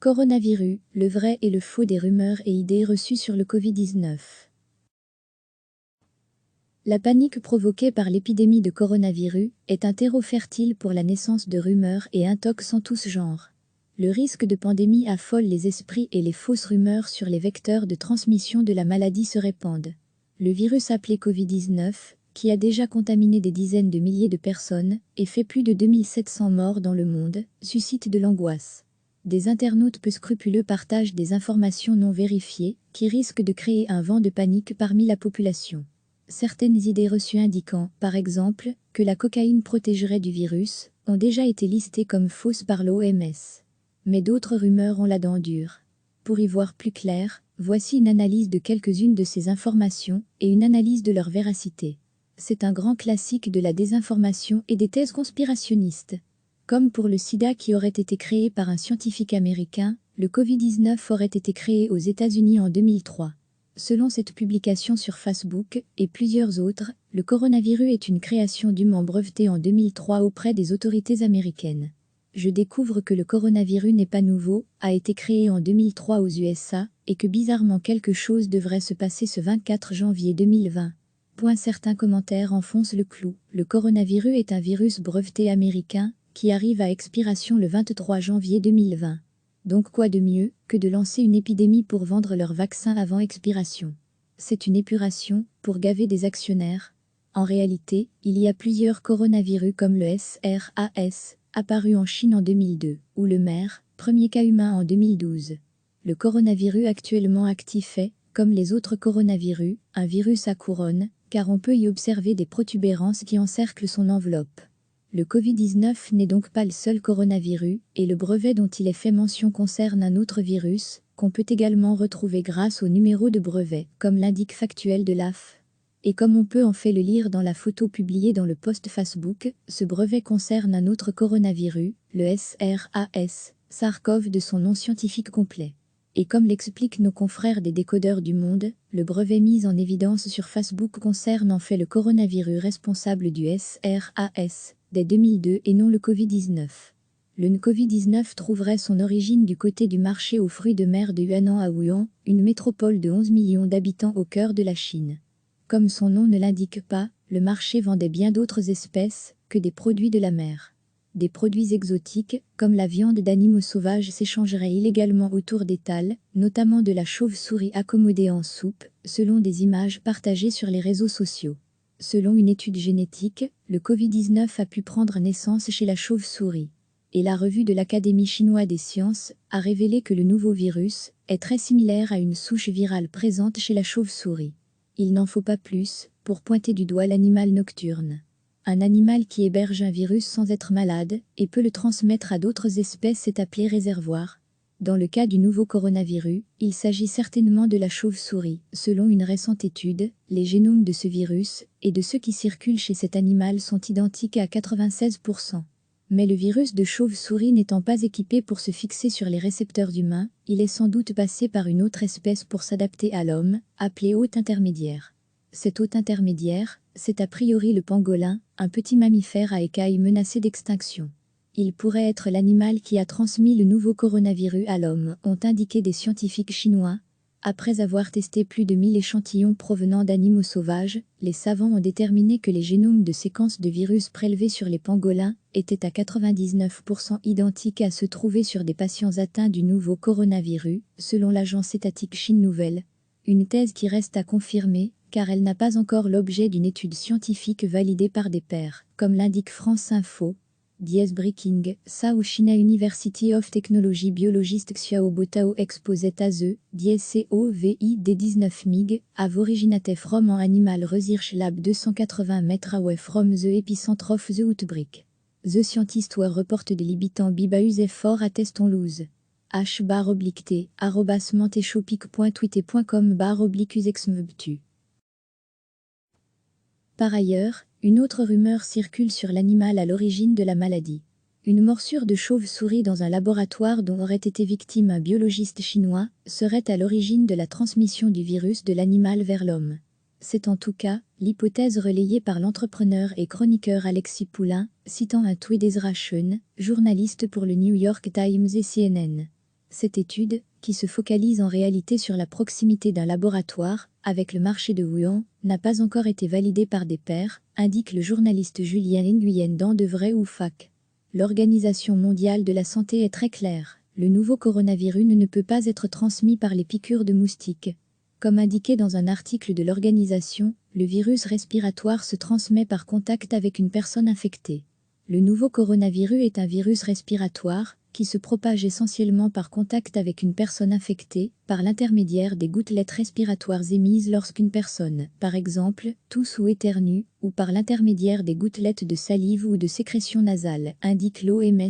Coronavirus, le vrai et le faux des rumeurs et idées reçues sur le Covid-19. La panique provoquée par l'épidémie de coronavirus est un terreau fertile pour la naissance de rumeurs et intox en tous genres. Le risque de pandémie affole les esprits et les fausses rumeurs sur les vecteurs de transmission de la maladie se répandent. Le virus appelé Covid-19, qui a déjà contaminé des dizaines de milliers de personnes et fait plus de 2700 morts dans le monde, suscite de l'angoisse. Des internautes peu scrupuleux partagent des informations non vérifiées qui risquent de créer un vent de panique parmi la population. Certaines idées reçues indiquant, par exemple, que la cocaïne protégerait du virus, ont déjà été listées comme fausses par l'OMS. Mais d'autres rumeurs ont la dent dure. Pour y voir plus clair, voici une analyse de quelques-unes de ces informations et une analyse de leur véracité. C'est un grand classique de la désinformation et des thèses conspirationnistes. Comme pour le sida qui aurait été créé par un scientifique américain, le Covid-19 aurait été créé aux États-Unis en 2003. Selon cette publication sur Facebook et plusieurs autres, le coronavirus est une création d'humains brevetée en 2003 auprès des autorités américaines. Je découvre que le coronavirus n'est pas nouveau, a été créé en 2003 aux USA, et que bizarrement quelque chose devrait se passer ce 24 janvier 2020. Certains commentaires enfoncent le clou. Le coronavirus est un virus breveté américain, qui arrive à expiration le 23 janvier 2020. Donc quoi de mieux que de lancer une épidémie pour vendre leur vaccin avant expiration? C'est une épuration, pour gaver des actionnaires. En réalité, il y a plusieurs coronavirus comme le SRAS, apparu en Chine en 2002, ou le MERS, premier cas humain en 2012. Le coronavirus actuellement actif est, comme les autres coronavirus, un virus à couronne, car on peut y observer des protubérances qui encerclent son enveloppe. Le Covid-19 n'est donc pas le seul coronavirus, et le brevet dont il est fait mention concerne un autre virus, qu'on peut également retrouver grâce au numéro de brevet, comme l'indique factuel de l'AF. Et comme on peut en fait le lire dans la photo publiée dans le post Facebook, ce brevet concerne un autre coronavirus, le SRAS, SARS-CoV de son nom scientifique complet. Et comme l'expliquent nos confrères des décodeurs du monde, le brevet mis en évidence sur Facebook concerne en fait le coronavirus responsable du SRAS, dès 2002 et non le Covid-19. Le Covid-19 trouverait son origine du côté du marché aux fruits de mer de Huanan à Wuhan, une métropole de 11 millions d'habitants au cœur de la Chine. Comme son nom ne l'indique pas, le marché vendait bien d'autres espèces que des produits de la mer. Des produits exotiques, comme la viande d'animaux sauvages, s'échangeraient illégalement autour d'étals, notamment de la chauve-souris accommodée en soupe, selon des images partagées sur les réseaux sociaux. Selon une étude génétique, le Covid-19 a pu prendre naissance chez la chauve-souris. Et la revue de l'Académie chinoise des sciences a révélé que le nouveau virus est très similaire à une souche virale présente chez la chauve-souris. Il n'en faut pas plus pour pointer du doigt l'animal nocturne. Un animal qui héberge un virus sans être malade et peut le transmettre à d'autres espèces est appelé réservoir. Dans le cas du nouveau coronavirus, il s'agit certainement de la chauve-souris. Selon une récente étude, les génomes de ce virus et de ceux qui circulent chez cet animal sont identiques à 96%. Mais le virus de chauve-souris n'étant pas équipé pour se fixer sur les récepteurs humains, il est sans doute passé par une autre espèce pour s'adapter à l'homme, appelé hôte intermédiaire. Cet hôte intermédiaire, c'est a priori le pangolin, un petit mammifère à écailles menacé d'extinction. Il pourrait être l'animal qui a transmis le nouveau coronavirus à l'homme, ont indiqué des scientifiques chinois. Après avoir testé plus de 1000 échantillons provenant d'animaux sauvages, les savants ont déterminé que les génomes de séquences de virus prélevés sur les pangolins étaient à 99% identiques à ceux trouvés sur des patients atteints du nouveau coronavirus, selon l'agence étatique Chine Nouvelle. Une thèse qui reste à confirmer, car elle n'a pas encore l'objet d'une étude scientifique validée par des pairs, comme l'indique France Info. Breaking, South China University of Technology biologiste Xiao Botao exposait à the, COVID 19 MiG, have originated from an animal research lab 280 meters away from the epicenter of the outbreak. The scientists were reported limitant bibaus effort à teston loose. h/t, @mantechopic.twitter.com/usexmubtu. Par ailleurs, une autre rumeur circule sur l'animal à l'origine de la maladie. Une morsure de chauve-souris dans un laboratoire dont aurait été victime un biologiste chinois serait à l'origine de la transmission du virus de l'animal vers l'homme. C'est en tout cas l'hypothèse relayée par l'entrepreneur et chroniqueur Alexis Poulain, citant un tweet d'Ezra Schoen, journaliste pour le New York Times et CNN. Cette étude, qui se focalise en réalité sur la proximité d'un laboratoire avec le marché de Wuhan, n'a pas encore été validée par des pairs, indique le journaliste Julien Nguyen dans De Vrai ou Fac. L'Organisation mondiale de la santé est très claire. Le nouveau coronavirus ne peut pas être transmis par les piqûres de moustiques. Comme indiqué dans un article de l'organisation, le virus respiratoire se transmet par contact avec une personne infectée. Le nouveau coronavirus est un virus respiratoire qui se propage essentiellement par contact avec une personne infectée, par l'intermédiaire des gouttelettes respiratoires émises lorsqu'une personne, par exemple, tousse ou éternue, ou par l'intermédiaire des gouttelettes de salive ou de sécrétion nasale, indique l'OMS.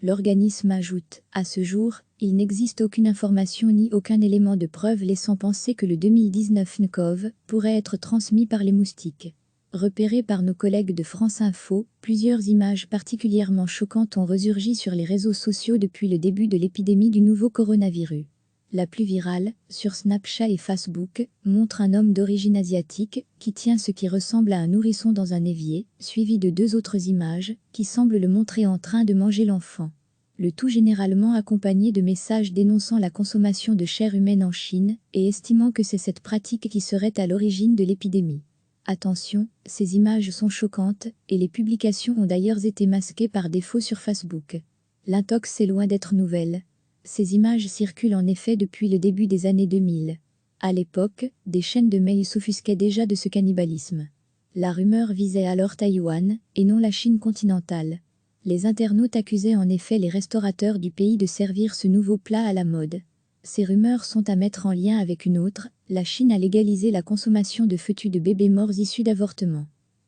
L'organisme ajoute, à ce jour, il n'existe aucune information ni aucun élément de preuve laissant penser que le 2019 nCoV pourrait être transmis par les moustiques. Repérées par nos collègues de France Info, plusieurs images particulièrement choquantes ont resurgi sur les réseaux sociaux depuis le début de l'épidémie du nouveau coronavirus. La plus virale, sur Snapchat et Facebook, montre un homme d'origine asiatique qui tient ce qui ressemble à un nourrisson dans un évier, suivi de deux autres images qui semblent le montrer en train de manger l'enfant. Le tout généralement accompagné de messages dénonçant la consommation de chair humaine en Chine et estimant que c'est cette pratique qui serait à l'origine de l'épidémie. Attention, ces images sont choquantes, et les publications ont d'ailleurs été masquées par défaut sur Facebook. L'intox est loin d'être nouvelle. Ces images circulent en effet depuis le début des années 2000. À l'époque, des chaînes de mails s'offusquaient déjà de ce cannibalisme. La rumeur visait alors Taïwan, et non la Chine continentale. Les internautes accusaient en effet les restaurateurs du pays de servir ce nouveau plat à la mode. Ces rumeurs sont à mettre en lien avec une autre, la Chine a légalisé la consommation de fœtus de bébés morts issus d'avortements.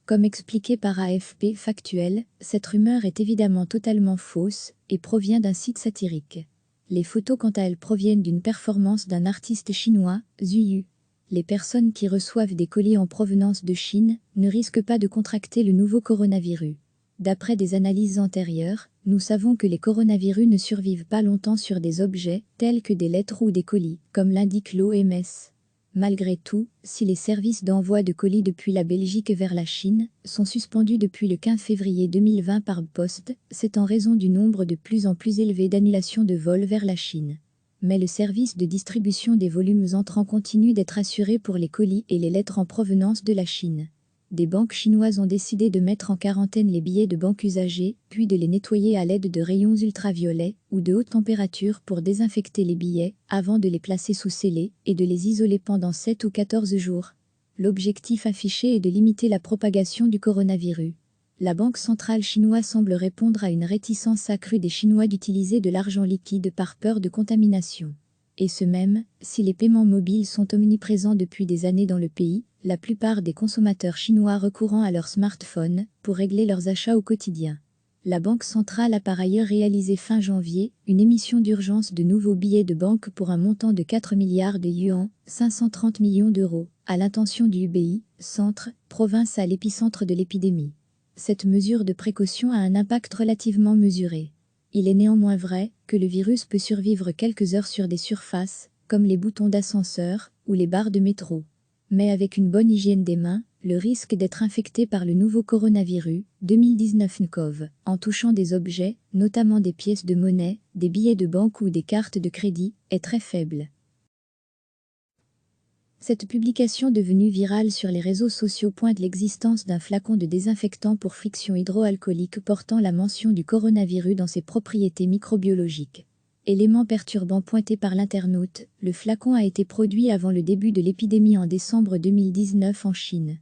Comme expliqué par AFP Factuel, cette rumeur est évidemment totalement fausse et provient d'un site satirique. Les photos quant à elles proviennent d'une performance d'un artiste chinois, Zuyu. Les personnes qui reçoivent des colis en provenance de Chine ne risquent pas de contracter le nouveau coronavirus. D'après des analyses antérieures, nous savons que les coronavirus ne survivent pas longtemps sur des objets tels que des lettres ou des colis, comme l'indique l'OMS. Malgré tout, si les services d'envoi de colis depuis la Belgique vers la Chine sont suspendus depuis le 15 février 2020 par Poste, c'est en raison du nombre de plus en plus élevé d'annulations de vols vers la Chine. Mais le service de distribution des volumes entrants continue d'être assuré pour les colis et les lettres en provenance de la Chine. Des banques chinoises ont décidé de mettre en quarantaine les billets de banque usagés, puis de les nettoyer à l'aide de rayons ultraviolets ou de haute température pour désinfecter les billets, avant de les placer sous scellé et de les isoler pendant 7 ou 14 jours. L'objectif affiché est de limiter la propagation du coronavirus. La Banque centrale chinoise semble répondre à une réticence accrue des Chinois d'utiliser de l'argent liquide par peur de contamination. Et ce même, si les paiements mobiles sont omniprésents depuis des années dans le pays, la plupart des consommateurs chinois recourant à leur smartphone pour régler leurs achats au quotidien. La Banque centrale a par ailleurs réalisé fin janvier une émission d'urgence de nouveaux billets de banque pour un montant de 4 milliards de yuans, 530 millions d'euros, à l'intention du Hubei, centre, province à l'épicentre de l'épidémie. Cette mesure de précaution a un impact relativement mesuré. Il est néanmoins vrai que le virus peut survivre quelques heures sur des surfaces, comme les boutons d'ascenseur ou les barres de métro. Mais avec une bonne hygiène des mains, le risque d'être infecté par le nouveau coronavirus, 2019 nCoV, en touchant des objets, notamment des pièces de monnaie, des billets de banque ou des cartes de crédit, est très faible. Cette publication devenue virale sur les réseaux sociaux pointe l'existence d'un flacon de désinfectant pour friction hydroalcoolique portant la mention du coronavirus dans ses propriétés microbiologiques. Élément perturbant pointé par l'internaute, le flacon a été produit avant le début de l'épidémie en décembre 2019 en Chine.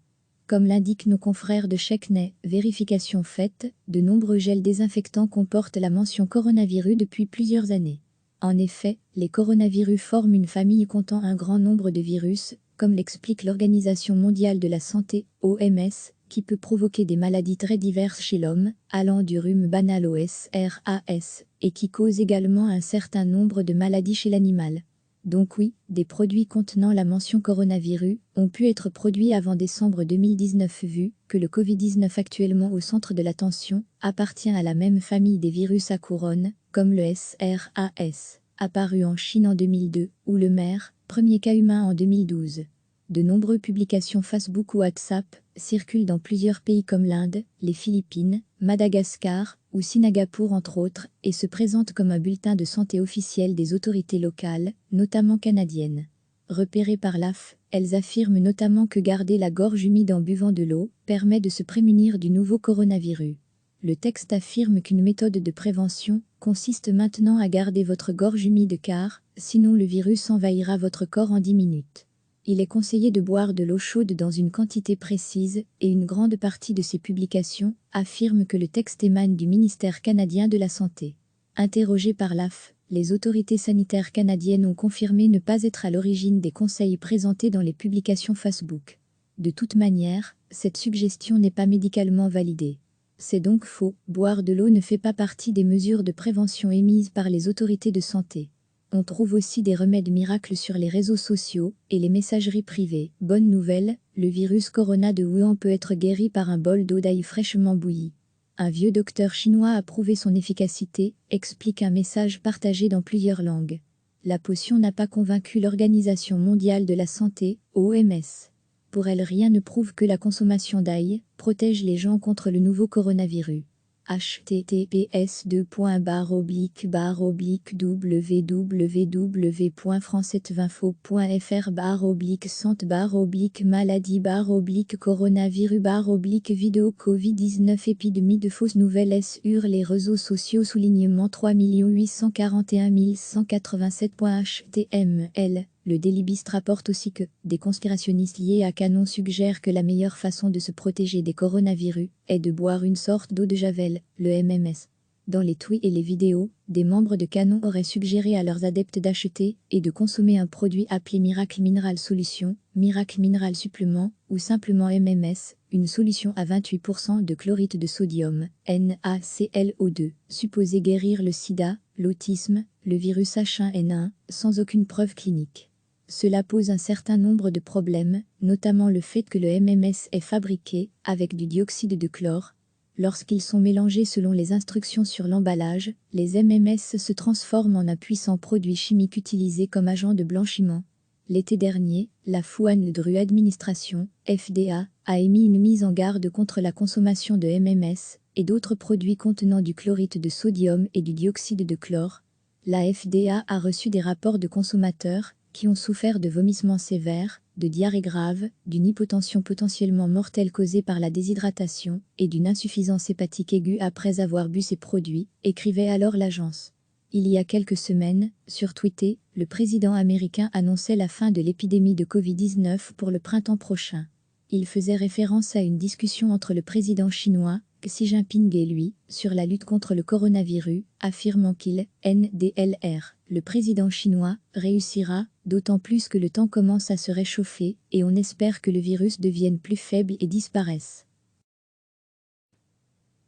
Comme l'indiquent nos confrères de Checkney, vérification faite, de nombreux gels désinfectants comportent la mention coronavirus depuis plusieurs années. En effet, les coronavirus forment une famille comptant un grand nombre de virus, comme l'explique l'Organisation mondiale de la santé, OMS, qui peut provoquer des maladies très diverses chez l'homme, allant du rhume banal au SRAS, et qui cause également un certain nombre de maladies chez l'animal. Donc oui, des produits contenant la mention coronavirus ont pu être produits avant décembre 2019 vu que le Covid-19 actuellement au centre de l'attention appartient à la même famille des virus à couronne, comme le SRAS, apparu en Chine en 2002, ou le MERS, premier cas humain en 2012. De nombreuses publications Facebook ou WhatsApp circulent dans plusieurs pays comme l'Inde, les Philippines, Madagascar ou Singapour entre autres, et se présente comme un bulletin de santé officiel des autorités locales, notamment canadiennes. Repérées par l'AF, elles affirment notamment que garder la gorge humide en buvant de l'eau permet de se prémunir du nouveau coronavirus. Le texte affirme qu'une méthode de prévention consiste maintenant à garder votre gorge humide car, sinon le virus envahira votre corps en 10 minutes. Il est conseillé de boire de l'eau chaude dans une quantité précise et une grande partie de ces publications affirment que le texte émane du ministère canadien de la Santé. Interrogées par l'AF, les autorités sanitaires canadiennes ont confirmé ne pas être à l'origine des conseils présentés dans les publications Facebook. De toute manière, cette suggestion n'est pas médicalement validée. C'est donc faux, boire de l'eau ne fait pas partie des mesures de prévention émises par les autorités de santé. On trouve aussi des remèdes miracles sur les réseaux sociaux et les messageries privées. Bonne nouvelle, le virus corona de Wuhan peut être guéri par un bol d'eau d'ail fraîchement bouillie. Un vieux docteur chinois a prouvé son efficacité, explique un message partagé dans plusieurs langues. La potion n'a pas convaincu l'Organisation mondiale de la santé, OMS. Pour elle, rien ne prouve que la consommation d'ail protège les gens contre le nouveau coronavirus. https://www.france720info.fr/maladie/coronavirus/vidéo Covid-19 épidémie de fausses nouvelles sur les réseaux sociaux soulignement 3 841 187.html. Le Daily Beast rapporte aussi que des conspirationnistes liés à Canon suggèrent que la meilleure façon de se protéger des coronavirus est de boire une sorte d'eau de Javel, le MMS. Dans les tweets et les vidéos, des membres de Canon auraient suggéré à leurs adeptes d'acheter et de consommer un produit appelé Miracle Mineral Solution, Miracle Mineral Supplement ou simplement MMS, une solution à 28% de chlorite de sodium, NaClO2, supposée guérir le sida, l'autisme, le virus H1N1, sans aucune preuve clinique. Cela pose un certain nombre de problèmes, notamment le fait que le MMS est fabriqué avec du dioxyde de chlore. Lorsqu'ils sont mélangés selon les instructions sur l'emballage, les MMS se transforment en un puissant produit chimique utilisé comme agent de blanchiment. L'été dernier, la Food Drug Administration, FDA, a émis une mise en garde contre la consommation de MMS et d'autres produits contenant du chlorite de sodium et du dioxyde de chlore. La FDA a reçu des rapports de consommateurs qui ont souffert de vomissements sévères, de diarrhée grave, d'une hypotension potentiellement mortelle causée par la déshydratation et d'une insuffisance hépatique aiguë après avoir bu ces produits, écrivait alors l'agence. Il y a quelques semaines, sur Twitter, le président américain annonçait la fin de l'épidémie de Covid-19 pour le printemps prochain. Il faisait référence à une discussion entre le président chinois, Xi Jinping et lui, sur la lutte contre le coronavirus, affirmant qu'il, NDLR, le président chinois, réussira, d'autant plus que le temps commence à se réchauffer et on espère que le virus devienne plus faible et disparaisse.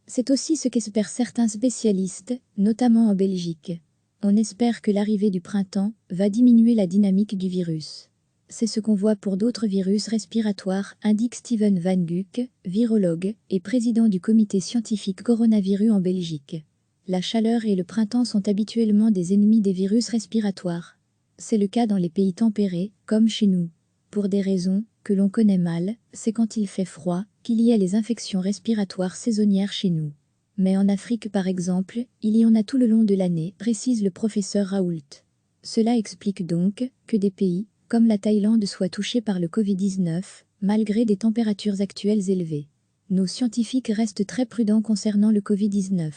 C'est aussi ce qu'espèrent certains spécialistes, notamment en Belgique. On espère que l'arrivée du printemps va diminuer la dynamique du virus. C'est ce qu'on voit pour d'autres virus respiratoires, indique Steven Van Guck, virologue et président du comité scientifique coronavirus en Belgique. La chaleur et le printemps sont habituellement des ennemis des virus respiratoires. C'est le cas dans les pays tempérés, comme chez nous. Pour des raisons que l'on connaît mal, c'est quand il fait froid qu'il y a les infections respiratoires saisonnières chez nous. Mais en Afrique par exemple, il y en a tout le long de l'année, précise le professeur Raoult. Cela explique donc que des pays, comme la Thaïlande, soient touchés par le Covid-19, malgré des températures actuelles élevées. Nos scientifiques restent très prudents concernant le Covid-19.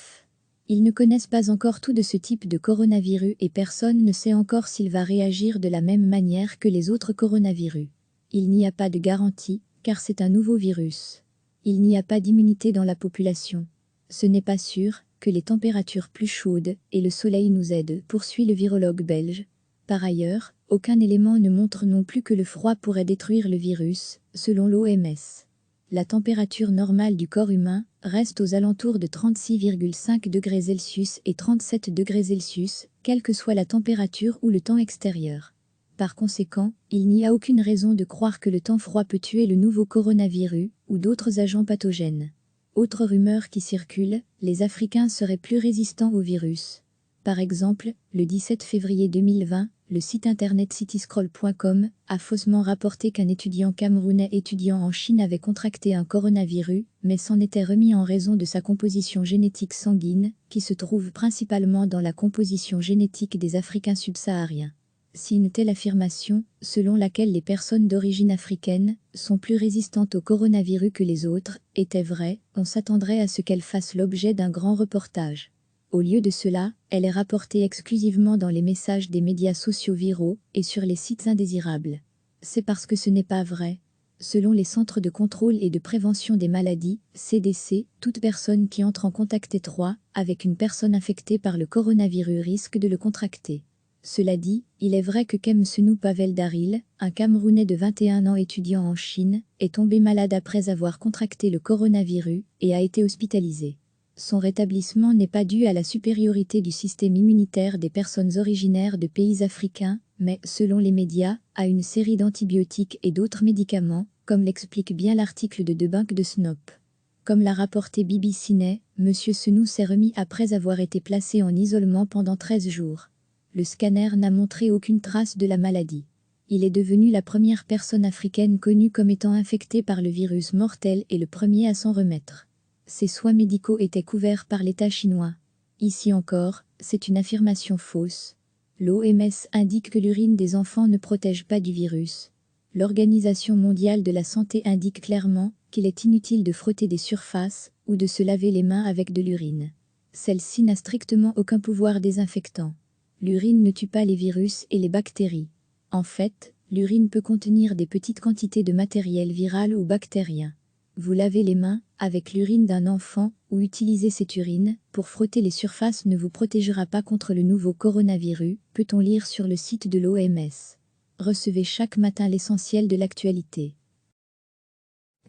Ils ne connaissent pas encore tout de ce type de coronavirus et personne ne sait encore s'il va réagir de la même manière que les autres coronavirus. Il n'y a pas de garantie, car c'est un nouveau virus. Il n'y a pas d'immunité dans la population. Ce n'est pas sûr que les températures plus chaudes et le soleil nous aident, poursuit le virologue belge. Par ailleurs, aucun élément ne montre non plus que le froid pourrait détruire le virus, selon l'OMS. La température normale du corps humain reste aux alentours de 36,5 degrés Celsius et 37 degrés Celsius, quelle que soit la température ou le temps extérieur. Par conséquent, il n'y a aucune raison de croire que le temps froid peut tuer le nouveau coronavirus ou d'autres agents pathogènes. Autre rumeur qui circule, les Africains seraient plus résistants au virus. Par exemple, le 17 février 2020, Le site internet cityscroll.com a faussement rapporté qu'un étudiant camerounais étudiant en Chine avait contracté un coronavirus, mais s'en était remis en raison de sa composition génétique sanguine, qui se trouve principalement dans la composition génétique des Africains subsahariens. Si une telle affirmation, selon laquelle les personnes d'origine africaine sont plus résistantes au coronavirus que les autres, était vraie, on s'attendrait à ce qu'elle fasse l'objet d'un grand reportage. Au lieu de cela, elle est rapportée exclusivement dans les messages des médias sociaux viraux et sur les sites indésirables. C'est parce que ce n'est pas vrai. Selon les Centres de contrôle et de prévention des maladies, CDC, toute personne qui entre en contact étroit avec une personne infectée par le coronavirus risque de le contracter. Cela dit, il est vrai que Kemsenou Pavel Daril, un Camerounais de 21 ans étudiant en Chine, est tombé malade après avoir contracté le coronavirus et a été hospitalisé. Son rétablissement n'est pas dû à la supériorité du système immunitaire des personnes originaires de pays africains, mais, selon les médias, à une série d'antibiotiques et d'autres médicaments, comme l'explique bien l'article de Debunk de Snop. Comme l'a rapporté BBC Net, M. Senou s'est remis après avoir été placé en isolement pendant 13 jours. Le scanner n'a montré aucune trace de la maladie. Il est devenu la première personne africaine connue comme étant infectée par le virus mortel et le premier à s'en remettre. Ses soins médicaux étaient couverts par l'État chinois. Ici encore, c'est une affirmation fausse. L'OMS indique que l'urine des enfants ne protège pas du virus. L'Organisation mondiale de la santé indique clairement qu'il est inutile de frotter des surfaces ou de se laver les mains avec de l'urine. Celle-ci n'a strictement aucun pouvoir désinfectant. L'urine ne tue pas les virus et les bactéries. En fait, l'urine peut contenir des petites quantités de matériel viral ou bactérien. Vous lavez les mains avec l'urine d'un enfant ou utilisez cette urine pour frotter les surfaces ne vous protégera pas contre le nouveau coronavirus, peut-on lire sur le site de l'OMS. Recevez chaque matin l'essentiel de l'actualité.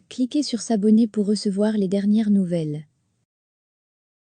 Cliquez sur s'abonner pour recevoir les dernières nouvelles.